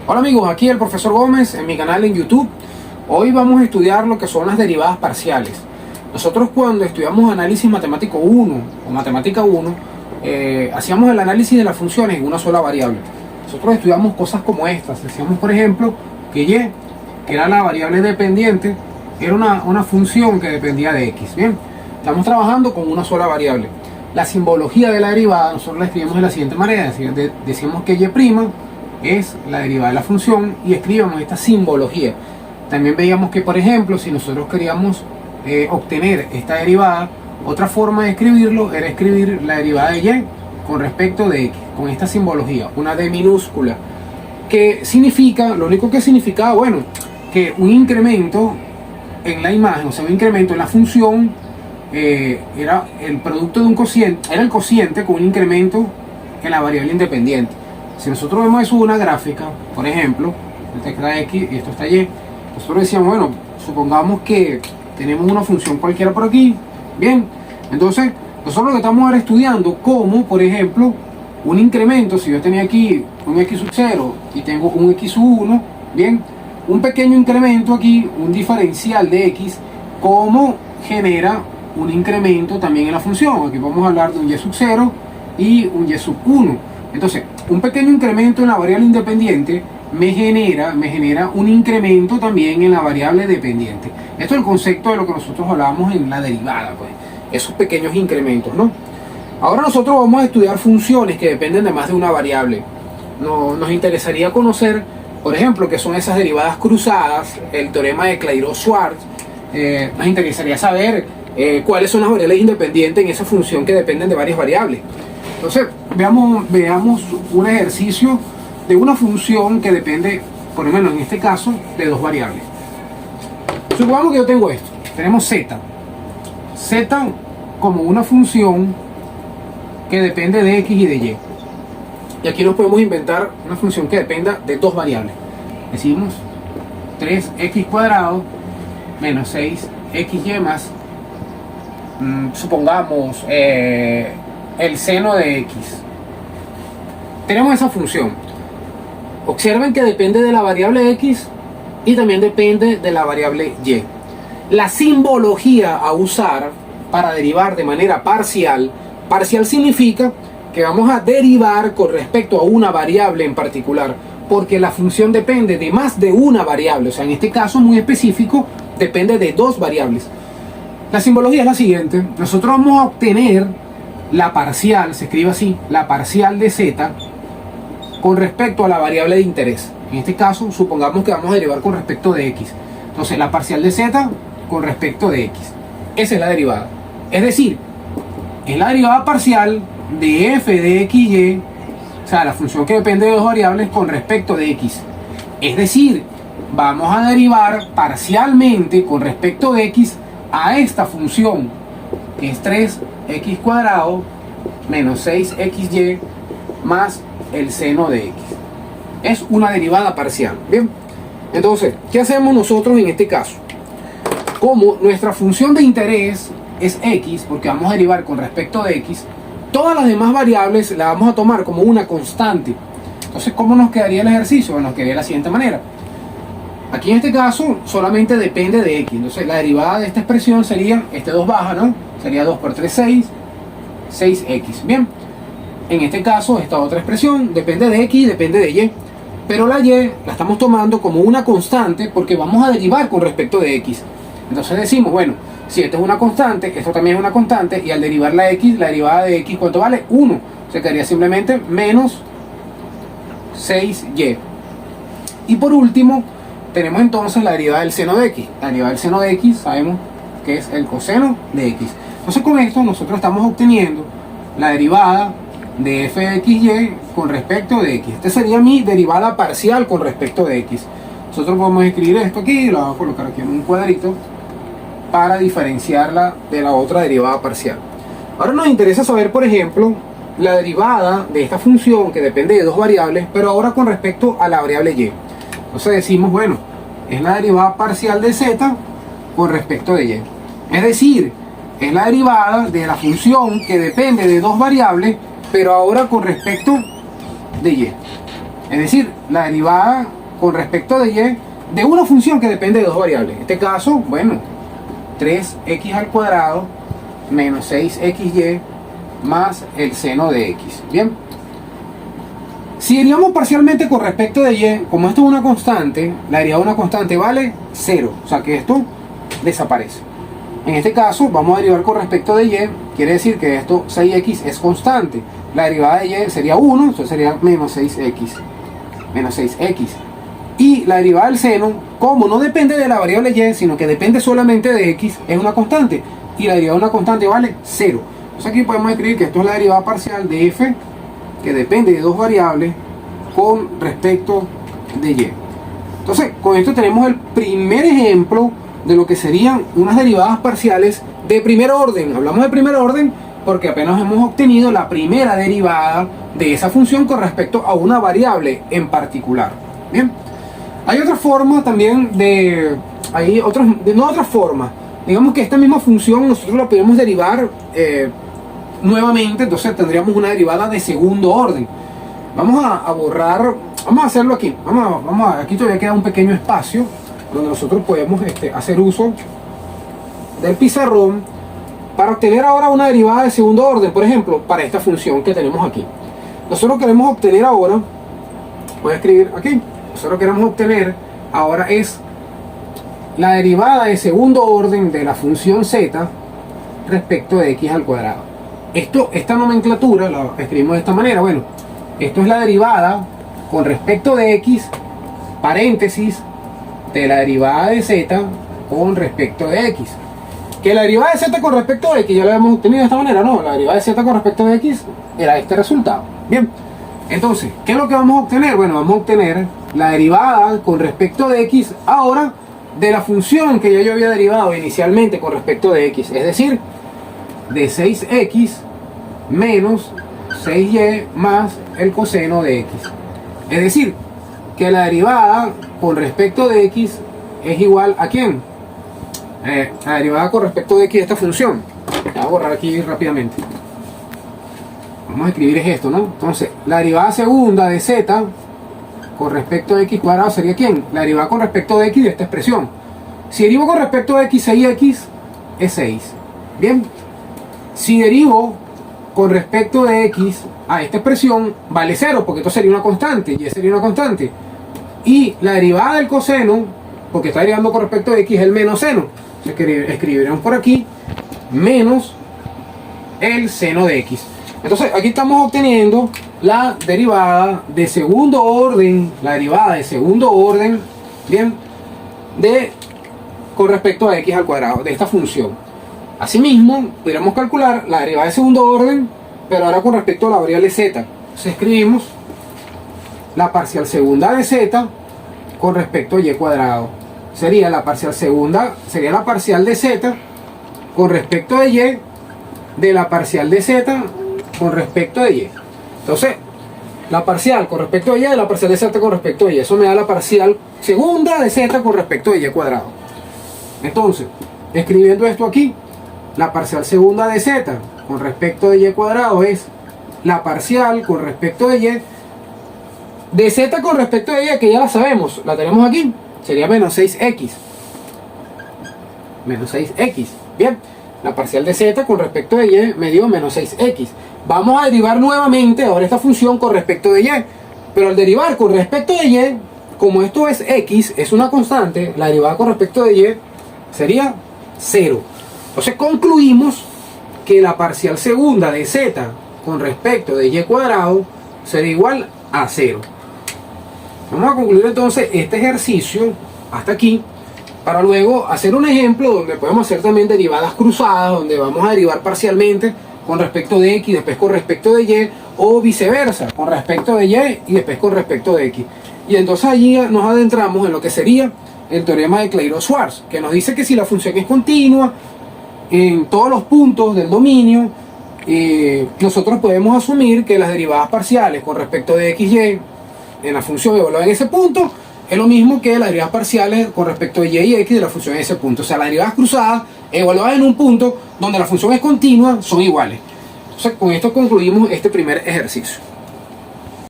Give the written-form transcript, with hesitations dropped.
Hola amigos, aquí el profesor Gómez en mi canal en YouTube. Hoy vamos a estudiar lo que son las derivadas parciales. Nosotros cuando estudiamos análisis matemático 1 o matemática 1, hacíamos el análisis de las funciones en una sola variable. Nosotros estudiamos cosas como estas. Decíamos, por ejemplo, que y, que era la variable dependiente, era una función que dependía de x. Bien, estamos trabajando con una sola variable. La simbología de la derivada nosotros la escribimos de la siguiente manera. Decimos que y' es la derivada de la función y escribimos esta simbología. También veíamos que, por ejemplo, si nosotros queríamos obtener esta derivada, otra forma de escribirlo era escribir la derivada de y con respecto de x, con esta simbología, una d minúscula, que significa, lo único que significaba, bueno, que un incremento en la imagen, o sea, un incremento en la función, era el producto de un cociente, era el cociente con un incremento en la variable independiente. Si nosotros vemos eso en una gráfica, por ejemplo, esta está x y esto está y, nosotros decíamos, bueno, supongamos que tenemos una función cualquiera por aquí, bien, entonces nosotros lo que estamos ahora estudiando como, por ejemplo, un incremento. Si yo tenía aquí un x sub 0 y tengo un x sub 1, bien, un pequeño incremento aquí, un diferencial de x, cómo genera un incremento también en la función. Aquí vamos a hablar de un y sub 0 y un y sub 1. Entonces, un pequeño incremento en la variable independiente me genera un incremento también en la variable dependiente. Esto es el concepto de lo que nosotros hablábamos en la derivada, pues, esos pequeños incrementos, ¿no? Ahora nosotros vamos a estudiar funciones que dependen de más de una variable. Nos interesaría conocer, por ejemplo, qué son esas derivadas cruzadas, el teorema de Clairaut-Schwarz. Nos interesaría saber cuáles son las variables independientes en esa función que dependen de varias variables. Entonces, veamos un ejercicio de una función que depende, por lo menos en este caso, de dos variables. Supongamos que yo tengo esto. Tenemos z. Z como una función que depende de x y de y. Y aquí nos podemos inventar una función que dependa de dos variables. Decimos 3x cuadrado menos 6xy más, supongamos, el seno de x. Tenemos esa función. Observen que depende de la variable x y también depende de la variable y. La simbología a usar para derivar de manera parcial significa que vamos a derivar con respecto a una variable en particular, porque la función depende de más de una variable. O sea, en este caso muy específico, depende de dos variables. La simbología es la siguiente. Nosotros vamos a obtener la parcial, se escribe así, la parcial de z con respecto a la variable de interés. En este caso, supongamos que vamos a derivar con respecto de x. Entonces, la parcial de z con respecto de x. Esa es la derivada. Es decir, es la derivada parcial de f de xy, o sea, la función que depende de dos variables con respecto de x. Es decir, vamos a derivar parcialmente con respecto de x a esta función, que es 3x cuadrado menos 6xy más el seno de x. Es una derivada parcial. Bien, entonces, ¿qué hacemos nosotros en este caso? Como nuestra función de interés es x, porque vamos a derivar con respecto de x, todas las demás variables las vamos a tomar como una constante. Entonces, ¿cómo nos quedaría el ejercicio? Bueno, nos quedaría de la siguiente manera. Aquí en este caso solamente depende de x. Entonces la derivada de esta expresión sería, este 2 baja, ¿no? Sería 2 por 3, 6, 6x. Bien, en este caso esta otra expresión depende de x y depende de y. Pero la y la estamos tomando como una constante porque vamos a derivar con respecto de x. Entonces decimos, bueno, si esto es una constante, esto también es una constante, y al derivar la x, la derivada de x, ¿cuánto vale? 1. Se quedaría simplemente menos 6y. Y por último, tenemos entonces la derivada del seno de x. La derivada del seno de x sabemos que es el coseno de x. Entonces con esto nosotros estamos obteniendo la derivada de f de xy con respecto de x. Esta sería mi derivada parcial con respecto de x. Nosotros podemos escribir esto aquí, lo vamos a colocar aquí en un cuadrito para diferenciarla de la otra derivada parcial. Ahora nos interesa saber, por ejemplo, la derivada de esta función que depende de dos variables, pero ahora con respecto a la variable y. Entonces decimos, bueno, es la derivada parcial de z con respecto de y. Es decir, es la derivada de la función que depende de dos variables, pero ahora con respecto de y. Es decir, la derivada con respecto de y de una función que depende de dos variables. En este caso, bueno, 3x al cuadrado menos 6xy más el seno de x. Bien. Si derivamos parcialmente con respecto de y, como esto es una constante, la derivada de una constante vale 0. O sea que esto desaparece. En este caso, vamos a derivar con respecto de y. Quiere decir que esto 6x es constante. La derivada de y sería 1, entonces sería menos 6x. Menos 6x. Y la derivada del seno, como no depende de la variable y, sino que depende solamente de x, es una constante. Y la derivada de una constante vale 0. Entonces aquí podemos escribir que esto es la derivada parcial de f, que depende de dos variables, con respecto de y. Entonces, con esto tenemos el primer ejemplo de lo que serían unas derivadas parciales de primer orden. Hablamos de primer orden porque apenas hemos obtenido la primera derivada de esa función con respecto a una variable en particular. Bien. Hay otra forma también de... no otra forma. Digamos que esta misma función nosotros la podemos derivar nuevamente, entonces tendríamos una derivada de segundo orden. Vamos a borrar, vamos a hacerlo aquí. Aquí todavía queda un pequeño espacio donde nosotros podemos hacer uso del pizarrón para obtener ahora una derivada de segundo orden. Por ejemplo, para esta función que tenemos aquí. Nosotros queremos obtener ahora, voy a escribir aquí, nosotros queremos obtener ahora es la derivada de segundo orden de la función z respecto de x al cuadrado. Esta nomenclatura la escribimos de esta manera. Bueno, esto es la derivada con respecto de x, paréntesis, de la derivada de z con respecto de x. Que la derivada de z con respecto de x ya la hemos obtenido de esta manera, no, la derivada de z con respecto de x era este resultado. Bien, entonces, ¿qué es lo que vamos a obtener? Bueno, vamos a obtener la derivada con respecto de x ahora de la función que ya yo había derivado inicialmente con respecto de x, es decir, de 6x menos 6y más el coseno de x. Es decir, que la derivada con respecto de x es igual a ¿quién? La derivada con respecto de x de esta función. Voy a borrar aquí rápidamente. Vamos a escribir esto, ¿no? Entonces, la derivada segunda de z con respecto de x cuadrado sería ¿quién? La derivada con respecto de x de esta expresión. Si derivo con respecto de x, 6x es 6. Bien. Si derivo con respecto de x a esta expresión, vale 0, porque esto sería una constante, y sería una constante. Y la derivada del coseno, porque está derivando con respecto de x, es el menos seno. Escribiremos por aquí, menos el seno de x. Entonces, aquí estamos obteniendo la derivada de segundo orden, bien, con respecto a x al cuadrado, de esta función. Asimismo, podríamos calcular la derivada de segundo orden, pero ahora con respecto a la variable z. Entonces escribimos la parcial segunda de z con respecto a y cuadrado. Sería la parcial segunda, sería la parcial de z con respecto de y, de la parcial de z con respecto de y. Entonces, la parcial con respecto a y de la parcial de z con respecto a y. Eso me da la parcial segunda de z con respecto a y cuadrado. Entonces, escribiendo esto aquí, la parcial segunda de z con respecto de y cuadrado es la parcial con respecto de y de z con respecto de y, que ya la sabemos, la tenemos aquí, sería menos 6x. Menos 6x. Bien, la parcial de z con respecto de y me dio menos 6x. Vamos a derivar nuevamente ahora esta función con respecto de y, pero al derivar con respecto de y, como esto es x, es una constante, la derivada con respecto de y sería 0. Entonces concluimos que la parcial segunda de z con respecto de y cuadrado será igual a 0. Vamos a concluir entonces este ejercicio hasta aquí, para luego hacer un ejemplo donde podemos hacer también derivadas cruzadas, donde vamos a derivar parcialmente con respecto de x, después con respecto de y, o viceversa, con respecto de y y después con respecto de x. Y entonces allí nos adentramos en lo que sería el teorema de Clairaut-Schwarz, que nos dice que si la función es continua en todos los puntos del dominio, nosotros podemos asumir que las derivadas parciales con respecto de x, y en la función evaluada en ese punto es lo mismo que las derivadas parciales con respecto de y x de la función en ese punto. O sea, las derivadas cruzadas evaluadas en un punto donde la función es continua son iguales. Entonces, con esto concluimos este primer ejercicio.